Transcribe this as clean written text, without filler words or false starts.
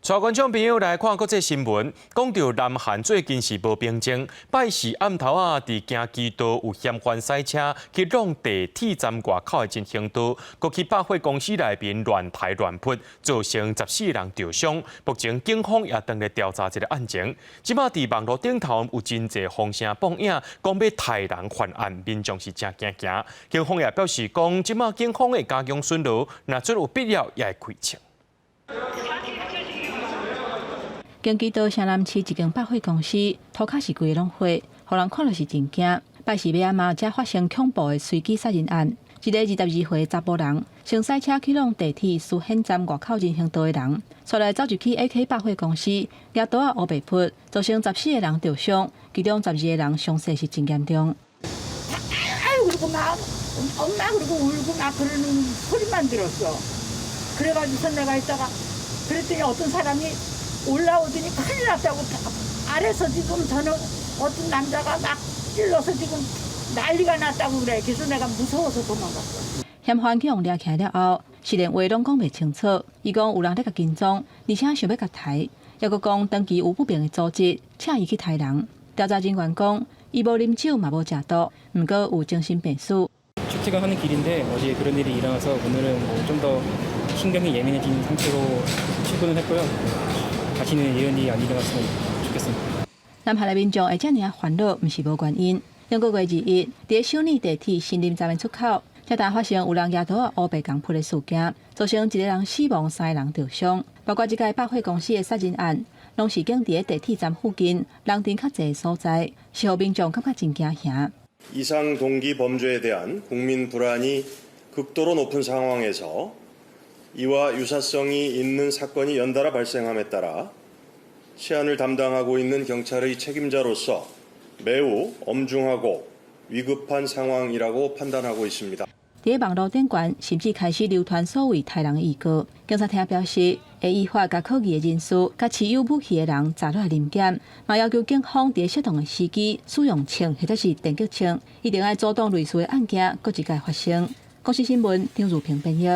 带观众朋友来看国际新闻，讲到南韩最近是无平静。拜四暗头啊，伫京畿道有嫌犯塞车去弄地铁站外口的进行道，国去百货公司内面乱抬乱扑，造成14人受伤。目前警方也正在调查这个案情。即马伫网络顶头有真侪风声报影，讲要杀人犯案，民众是真惊惊。警方也表示讲，即马警方会加强巡逻，若真有必要也会开枪。京畿道城南市一间百货公司，涂骹是规个拢火，互人看了是真惊。拜四晚嘛，才发生恐怖的随机杀人案。一个22岁查甫人，乘赛车去往地铁苏显站外口进行道的人，出来走入去 AK 百货公司，举刀啊乌白扑，造成14个人受伤，其中12个人伤势是真严重。 그리고 막 엄마 그러고 울고 막 그러는 소리만 들었어. 그래가지고서 내가 있다가 그랬더니 어떤 사람이 올라오더니 큰일 났다고 아래서 지금 저는 어떤 남자가 막 찔러서 지금 난리가 났다고 그래. 그래서 내가 무서워서 도망갔어. 嫌犯去用掠起来了后，是连话拢讲袂清楚。伊讲有人咧甲跟踪，而且想要甲抬，也佫讲长期有不明的组织，请伊去抬人。调查人员讲，伊无啉酒嘛无食毒，毋过有精神病史。 출퇴근하는 길인데 어제 그런 일이 일어나서 오늘은 좀 더 신경이 예민해진 상태로 출근을 했고요. 다시는 이런 일이 안 일어났으면 좋겠습니다. 南韩的民众会遮尔烦恼，毋是无原因。中国月21日，伫首尔地铁新林站的出口，才发生有人举刀啊乌白钢扑的事件，造成1个人死亡，3个人受伤。包括这个百货公司的杀人案，拢是经伫地铁站附近人丁较侪的所在，是互民众感觉真惊吓。 이상 동기 범죄에 대한 국민 불안이 극도로 높은 상황에서 이와 유사성이 있는 사건이 연달아 발생함에 따라 시안을 담당하고 있는 경찰의 책임자로서 매우 엄중하고 위급한 상황이라고 판단하고 있습니다. 伫网络顶端，甚至开始流传所谓杀人预告。警察厅表示，会依法甲可疑的人士、甲持有武器的人查落临检，嘛要求警方伫适当的时机使用枪或者是电击枪，一定要阻挡类似的案件搁一届发生。国视新闻张如平编译。